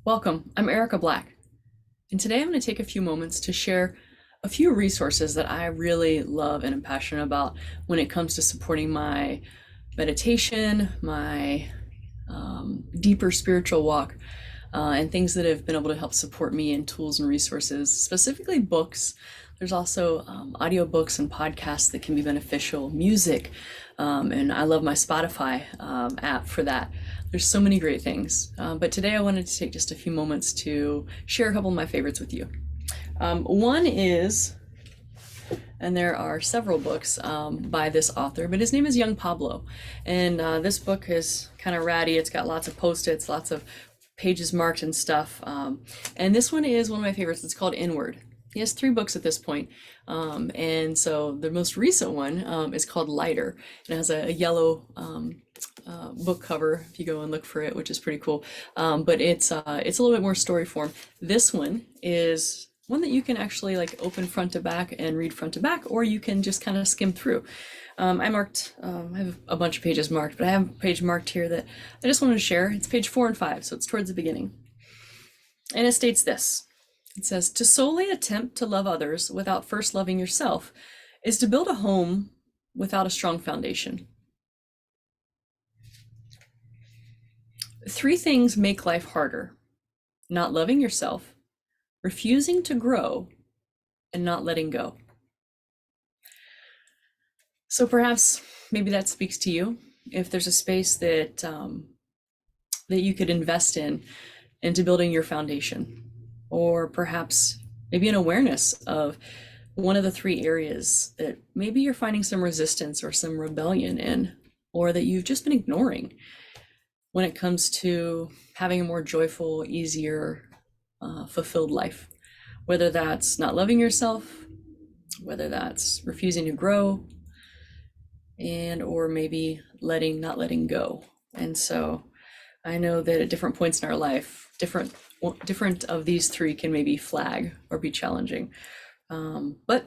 Welcome, I'm Erica Black, and today I'm going to take a few moments to share a few resources that I really love and am passionate about when it comes to supporting my meditation, my deeper spiritual walk, and things that have been able to help support me in tools and resources, specifically books. There's also audiobooks and podcasts that can be beneficial, music, and I love my Spotify app for that. There's so many great things. But today I wanted to take just a few moments to share a couple of my favorites with you. One is, and there are several books by this author, but his name is Young Pablo. And this book is kind of ratty. It's got lots of post-its, lots of pages marked and stuff. And this one is one of my favorites. It's called Inward. He has 3 books at this point. And so the most recent one is called Lighter. It has a yellow book cover if you go and look for it, which is pretty cool. But it's a little bit more story form. This one is one that you can actually like open front to back and read front to back, or you can just kind of skim through. I have a bunch of pages marked, but I have a page marked here that I just wanted to share. It's page 4 and 5, so it's towards the beginning. And it states this. It says, to solely attempt to love others without first loving yourself is to build a home without a strong foundation. 3 things make life harder: not loving yourself, refusing to grow, and not letting go. So perhaps maybe that speaks to you. If there's a space that that you could invest in into building your foundation, or perhaps maybe an awareness of one of the 3 areas that maybe you're finding some resistance or some rebellion in, or that you've just been ignoring when it comes to having a more joyful, easier, fulfilled life. Whether that's not loving yourself, whether that's refusing to grow, and or maybe not letting go. And so I know that at different points in our life, different of these 3 can maybe flag or be challenging. But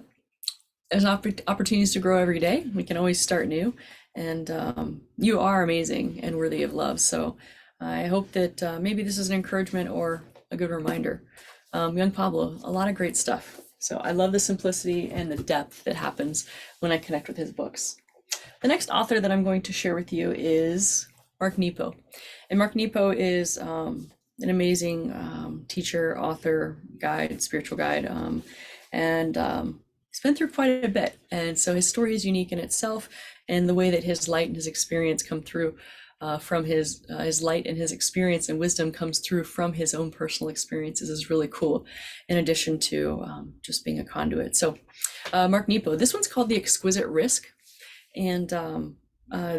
there's opportunities to grow every day. We can always start new, and you are amazing and worthy of love. So I hope that maybe this is an encouragement or a good reminder. Young Pablo, a lot of great stuff. So I love the simplicity and the depth that happens when I connect with his books. The next author that I'm going to share with you is Mark Nepo. And Mark Nepo is an amazing teacher, author, guide, spiritual guide. And he's been through quite a bit. And so his story is unique in itself, and the way that his light and his experience come through from his light and his experience and wisdom comes through from his own personal experiences is really cool, in addition to just being a conduit. So Mark Nepo, this one's called The Exquisite Risk. And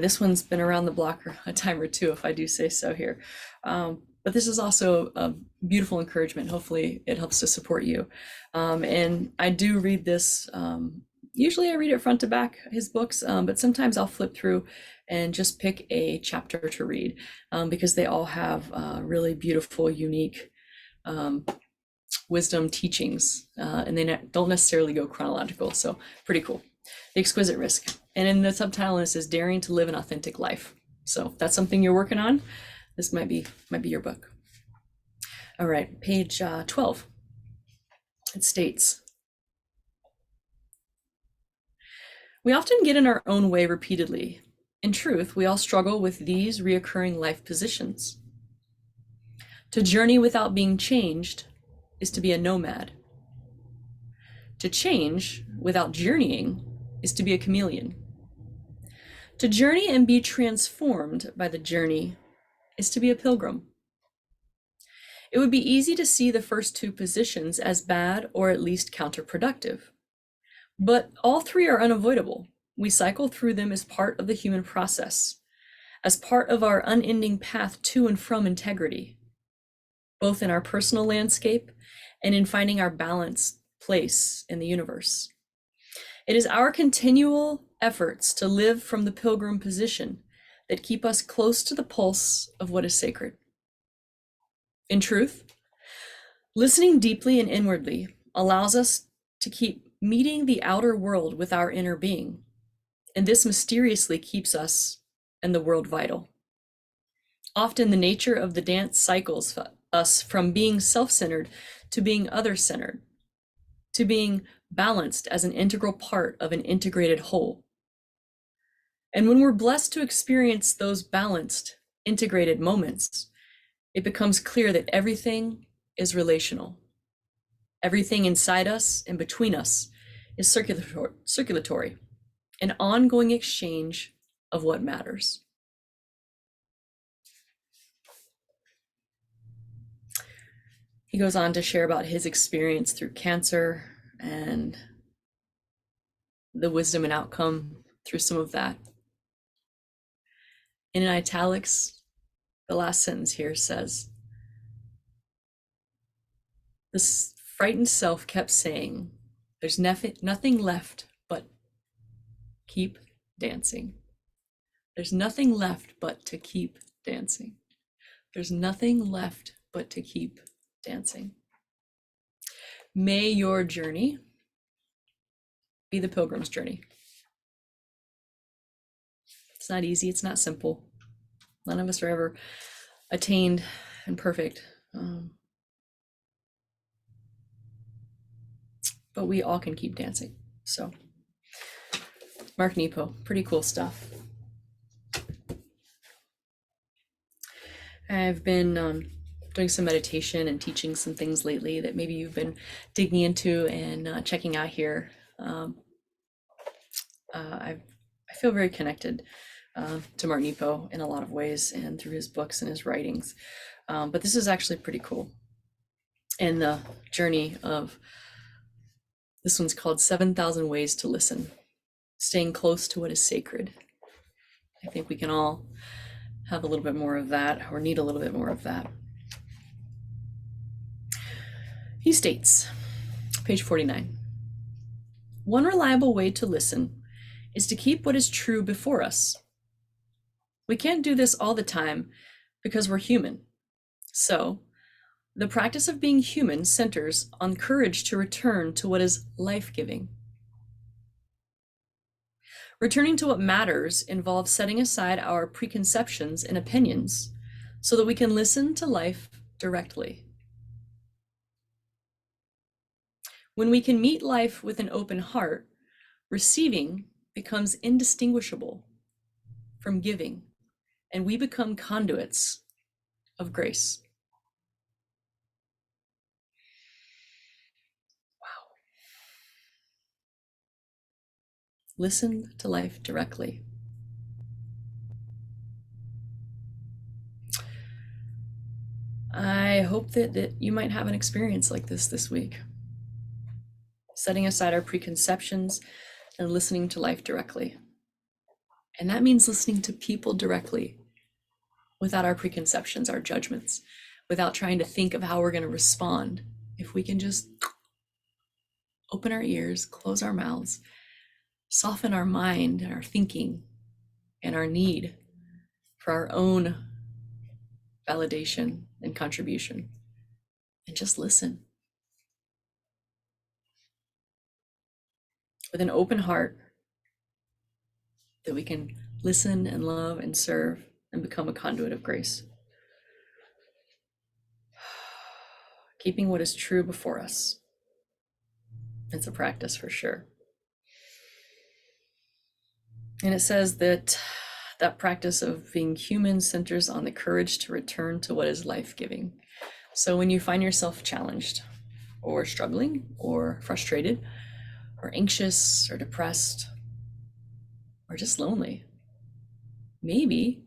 this one's been around the block a time or two, if I do say so here. But this is also a beautiful encouragement. Hopefully it helps to support you. And I do read this, usually I read it front to back, his books, but sometimes I'll flip through and just pick a chapter to read, because they all have really beautiful, unique wisdom teachings, and they don't necessarily go chronological. So pretty cool. The Exquisite Risk. And in the subtitle, it says Daring to Live an Authentic Life. So if that's something you're working on, this might be your book. All right, page 12. It states, we often get in our own way repeatedly. In truth, we all struggle with these reoccurring life positions. To journey without being changed is to be a nomad. To change without journeying is to be a chameleon. To journey and be transformed by the journey is to be a pilgrim. It would be easy to see the first 2 positions as bad or at least counterproductive. But all 3 are unavoidable. We cycle through them as part of the human process, as part of our unending path to and from integrity, both in our personal landscape and in finding our balanced place in the universe. It is our continual efforts to live from the pilgrim position that keep us close to the pulse of what is sacred. In truth, listening deeply and inwardly allows us to keep meeting the outer world with our inner being, and this mysteriously keeps us and the world vital. Often the nature of the dance cycles us from being self-centered to being other-centered, to being balanced as an integral part of an integrated whole. And when we're blessed to experience those balanced, integrated moments, it becomes clear that everything is relational. Everything inside us and between us is circulatory, an ongoing exchange of what matters. He goes on to share about his experience through cancer and the wisdom and outcome through some of that. And in italics, the last sentence here says, this frightened self kept saying, there's nothing left but keep dancing. There's nothing left but to keep dancing. There's nothing left but to keep dancing. May your journey be the pilgrim's journey. It's not easy, it's not simple. None of us are ever attained and perfect. But we all can keep dancing. So, Mark Nepo, pretty cool stuff. I've been doing some meditation and teaching some things lately that maybe you've been digging into and checking out here. I feel very connected to Mark Nepo in a lot of ways and through his books and his writings. But this is actually pretty cool. And the journey of, this one's called 7,000 Ways to Listen, staying close to what is sacred. I think we can all have a little bit more of that, or need a little bit more of that. He states, page 49, one reliable way to listen is to keep what is true before us. We can't do this all the time because we're human. So, the practice of being human centers on courage to return to what is life-giving. Returning to what matters involves setting aside our preconceptions and opinions so that we can listen to life directly. When we can meet life with an open heart, receiving becomes indistinguishable from giving, and we become conduits of grace. Wow. Listen to life directly. I hope that you might have an experience like this week. Setting aside our preconceptions and listening to life directly. And that means listening to people directly without our preconceptions, our judgments, without trying to think of how we're going to respond. If we can just open our ears, close our mouths, soften our mind and our thinking and our need for our own validation and contribution, and just listen. With an open heart, that we can listen and love and serve and become a conduit of grace. Keeping what is true before us. It's a practice for sure. And it says that practice of being human centers on the courage to return to what is life-giving. So when you find yourself challenged or struggling or frustrated or anxious or depressed or just lonely, maybe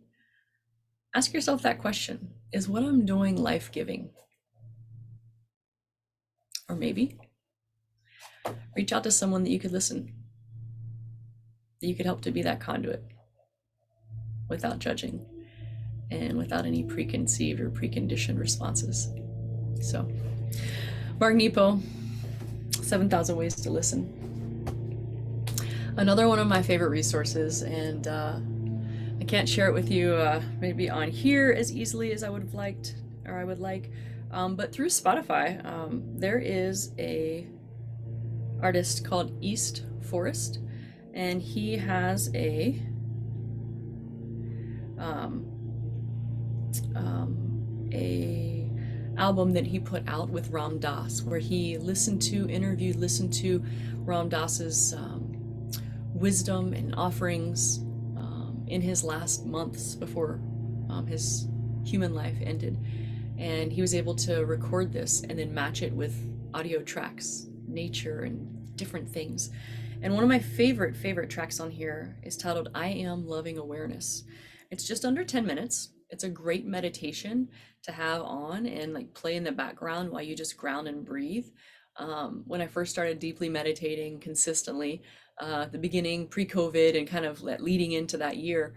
ask yourself that question: is what I'm doing life-giving? Or maybe reach out to someone that you could listen, that you could help to be that conduit without judging and without any preconceived or preconditioned responses. So, Mark Nepo, 7,000 Ways to Listen. Another one of my favorite resources, and I can't share it with you maybe on here as easily as I would have liked, or I would like, but through Spotify, there is a artist called East Forest, and he has a album that he put out with Ram Dass, where he listened to Ram Dass's wisdom and offerings in his last months before his human life ended. And he was able to record this and then match it with audio tracks, nature, and different things. And one of my favorite tracks on here is titled I Am Loving Awareness. It's just under 10 minutes. It's a great meditation to have on and like play in the background while you just ground and breathe. When I first started deeply meditating consistently, the beginning pre-COVID and kind of leading into that year,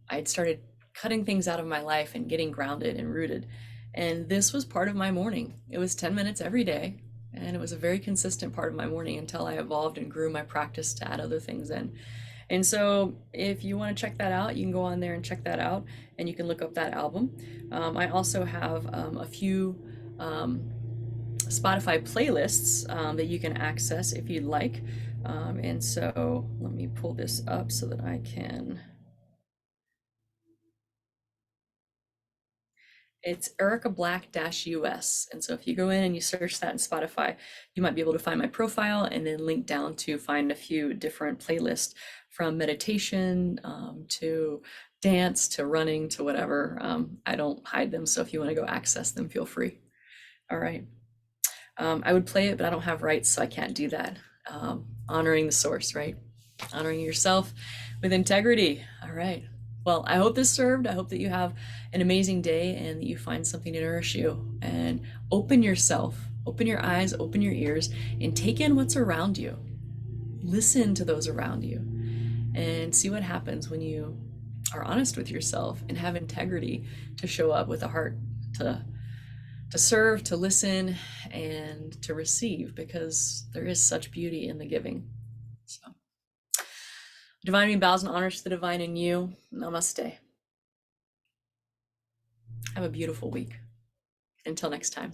I'd started cutting things out of my life and getting grounded and rooted. And this was part of my morning. It was 10 minutes every day, and it was a very consistent part of my morning until I evolved and grew my practice to add other things in. And so if you want to check that out, you can go on there and check that out, and you can look up that album. I also have a few Spotify playlists that you can access if you'd like. And so let me pull this up so that I can. It's Erica Black US. And so if you go in and you search that in Spotify, you might be able to find my profile and then link down to find a few different playlists from meditation to dance to running to whatever. I don't hide them. So if you want to go access them, feel free. All right. I would play it, but I don't have rights, so I can't do that. Honoring the source, right? Honoring yourself with integrity. All right. Well, I hope this served. I hope that you have an amazing day and that you find something to nourish you, and open yourself, open your eyes, open your ears, and take in what's around you. Listen to those around you and see what happens when you are honest with yourself and have integrity to show up with a heart to serve, to listen, and to receive, because there is such beauty in the giving. So, divine in me bows and honors to the divine in you. Namaste. Have a beautiful week. Until next time.